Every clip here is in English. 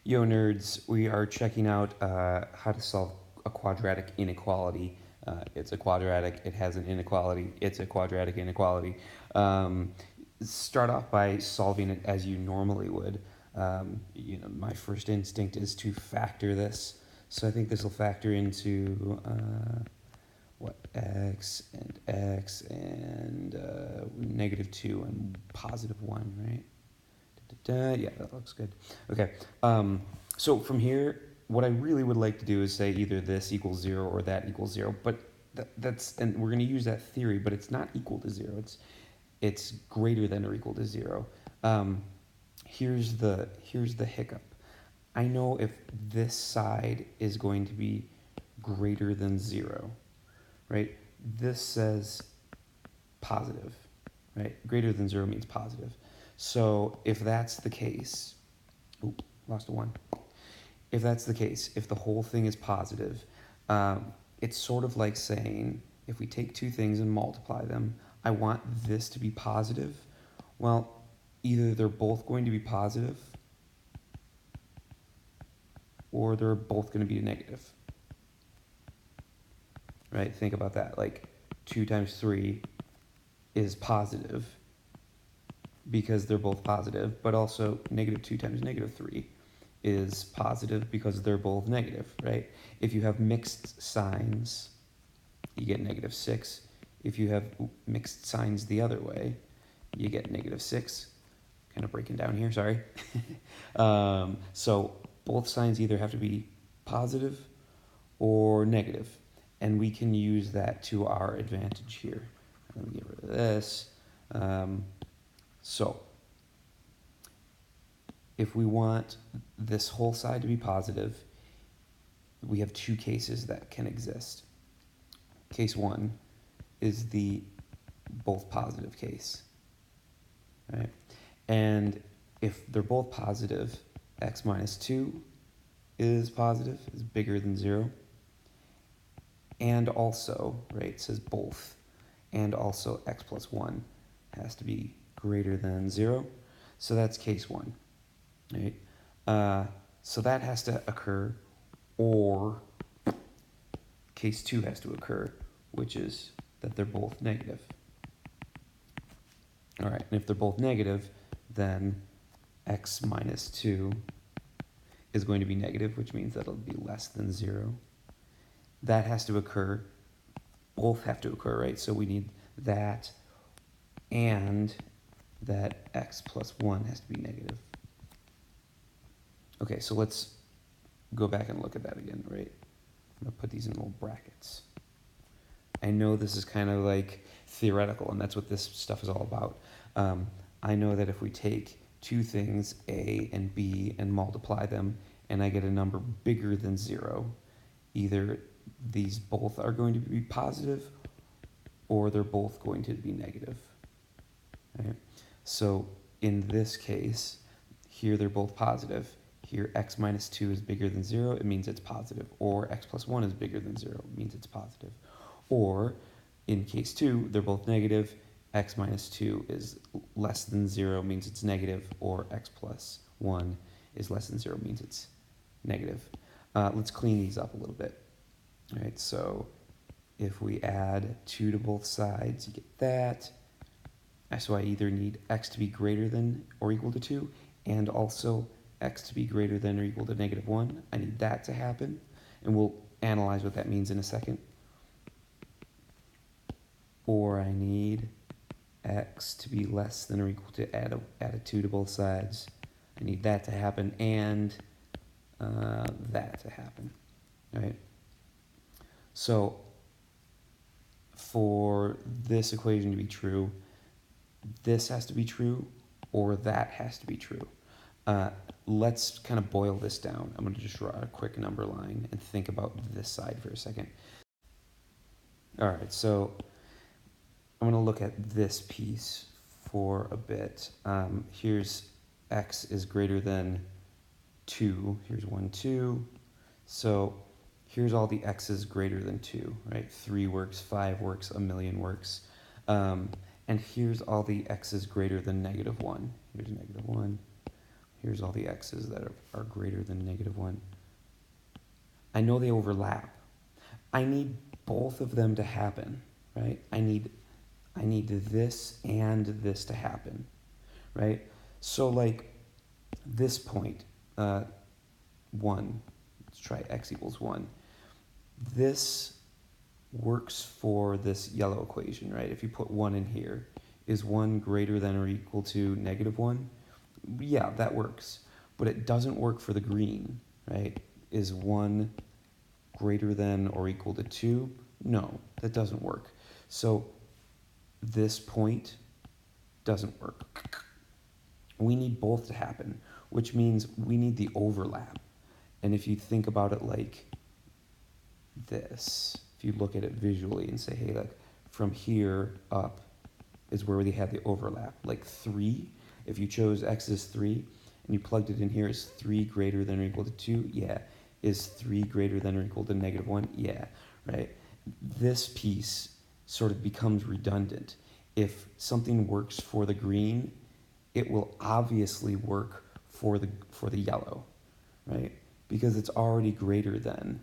Yo nerds, we are checking out how to solve a quadratic inequality. It's a quadratic, it has an inequality, it's a quadratic inequality. Um, Start off by solving it as you normally would. My first instinct is to factor this. So I think this will factor into x and -2 and +1, right? Yeah, that looks good. Okay, so from here, what I really would like to do is say either this equals 0 or that equals 0, but and we're going to use that theory, but it's not equal to 0. It's greater than or equal to 0. Here's the hiccup. I know if this side is going to be greater than 0, right? This says positive, right? Greater than 0 means positive. So if that's the case, lost a 1. If that's the case, if the whole thing is positive, it's sort of like saying, if we take two things and multiply them, I want this to be positive. Well, either they're both going to be positive, or they're both going to be negative. Right? Think about that. Like 2 times 3 is positive because they're both positive, but also -2 times -3 is positive because they're both negative, right? If you have mixed signs, you get -6. If you have mixed signs the other way, you get -6. Kind of breaking down here, sorry. So both signs either have to be positive or negative, and we can use that to our advantage here. Let me get rid of this. So if we want this whole side to be positive, we have two cases that can exist. Case 1 is the both positive case, right? And if they're both positive, x minus 2 is positive, is bigger than 0. And also, right, it says both, and also x plus 1 has to be greater than 0. So that's case 1, right? So that has to occur, or case 2 has to occur, which is that they're both negative. All right, and if they're both negative, then x minus 2 is going to be negative, which means that it'll be less than 0. That has to occur. Both have to occur, right? So we need that, and that x plus 1 has to be negative. Okay, so let's go back and look at that again, right? I'm going to put these in little brackets. I know this is kind of like theoretical, and that's what this stuff is all about. I know that if we take two things, A and B, and multiply them, and I get a number bigger than 0, either these both are going to be positive, or they're both going to be negative. Right? So in this case, here they're both positive. Here x minus 2 is bigger than 0, it means it's positive. Or x plus 1 is bigger than 0, it means it's positive. Or in case 2, they're both negative. X minus 2 is less than 0, means it's negative. Or x plus 1 is less than 0, means it's negative. Let's clean these up a little bit. All right, so if we add 2 to both sides, you get that. So I either need x to be greater than or equal to 2, and also x to be greater than or equal to -1. I need that to happen, and we'll analyze what that means in a second. Or I need x to be less than or equal to add a 2 to both sides. I need that to happen, and that to happen, right? So for this equation to be true, this has to be true, or that has to be true. Let's kind of boil this down. I'm going to just draw a quick number line and think about this side for a second. All right, so I'm going to look at this piece for a bit. Here's x is greater than 2. Here's 1, 2. So here's all the x's greater than 2, right? 3 works, 5 works, a million works. And here's all the x's greater than -1. Here's -1, Here's all the x's that are greater than -1. I know they overlap. I need both of them to happen, right? I need this and this to happen, right? So like this point, 1, let's try x equals 1. This works for this yellow equation, right? If you put 1 in here, is 1 greater than or equal to -1? Yeah, that works. But it doesn't work for the green, right? Is 1 greater than or equal to 2? No, that doesn't work. So this point doesn't work. We need both to happen, which means we need the overlap. And if you think about it like this, if you look at it visually and say, hey, like from here up is where they had the overlap. Like 3, if you chose x as 3 and you plugged it in here, is 3 greater than or equal to 2? Yeah. Is 3 greater than or equal to -1? Yeah, right? This piece sort of becomes redundant. If something works for the green, it will obviously work for the yellow, right? Because it's already greater than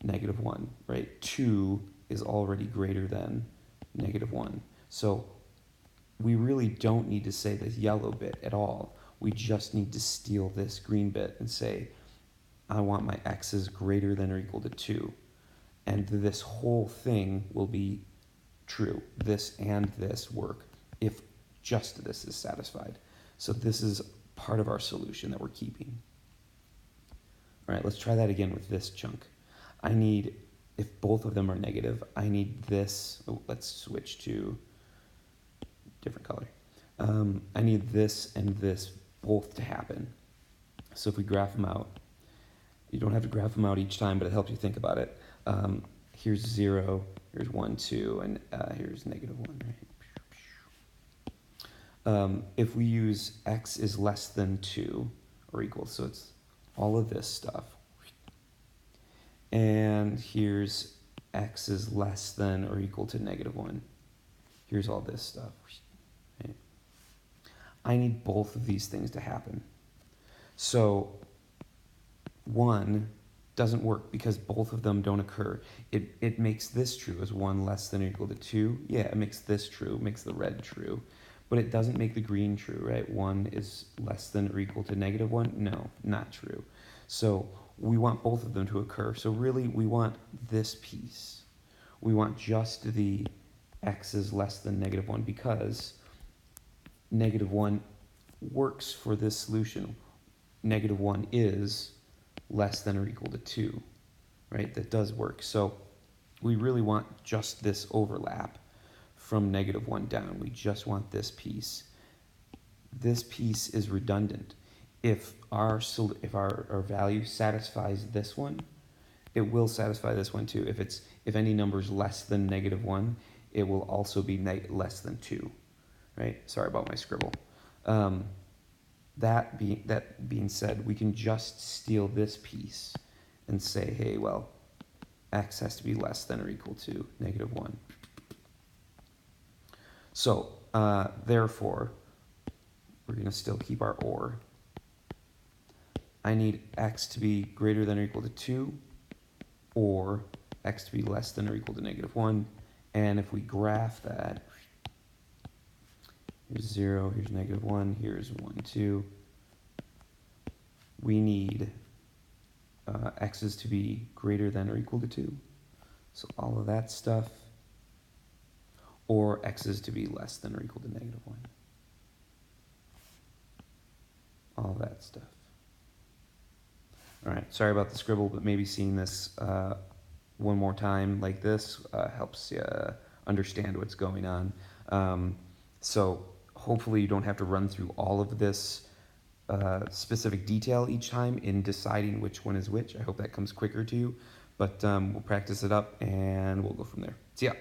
-1, right? 2 is already greater than -1. So we really don't need to say this yellow bit at all. We just need to steal this green bit and say, I want my x's greater than or equal to 2. And this whole thing will be true. This and this work if just this is satisfied. So this is part of our solution that we're keeping. All right, let's try that again with this chunk. I need, if both of them are negative, I need this. Oh, let's switch to different color. I need this and this both to happen. So if we graph them out, you don't have to graph them out each time, but it helps you think about it. Here's 0, here's 1, 2, and here's -1, right? If we use x is less than 2 or equal, so it's all of this stuff. And here's x is less than or equal to -1. Here's all this stuff. Right? I need both of these things to happen. So 1 doesn't work because both of them don't occur. It makes this true as 1 less than or equal to 2. Yeah, it makes this true, makes the red true. But it doesn't make the green true, right? 1 is less than or equal to -1. No, not true. So we want both of them to occur. So really, we want this piece. We want just the x is less than -1 because -1 works for this solution. -1 is less than or equal to 2, right? That does work. So we really want just this overlap from -1 down. We just want this piece. This piece is redundant. If our value satisfies this one, it will satisfy this one too. If any number is less than -1, it will also be less than 2, right? Sorry about my scribble. That being said, we can just steal this piece and say, hey, well, x has to be less than or equal to -1. So, therefore, we're going to still keep our OR. I need x to be greater than or equal to 2, or x to be less than or equal to -1. And if we graph that, here's 0, here's -1, here's 1, 2. We need x's to be greater than or equal to 2. So all of that stuff. Or x's to be less than or equal to -1. All that stuff. All right, sorry about the scribble, but maybe seeing this one more time like this helps you understand what's going on. So hopefully you don't have to run through all of this specific detail each time in deciding which one is which. I hope that comes quicker to you, but we'll practice it up and we'll go from there. See ya.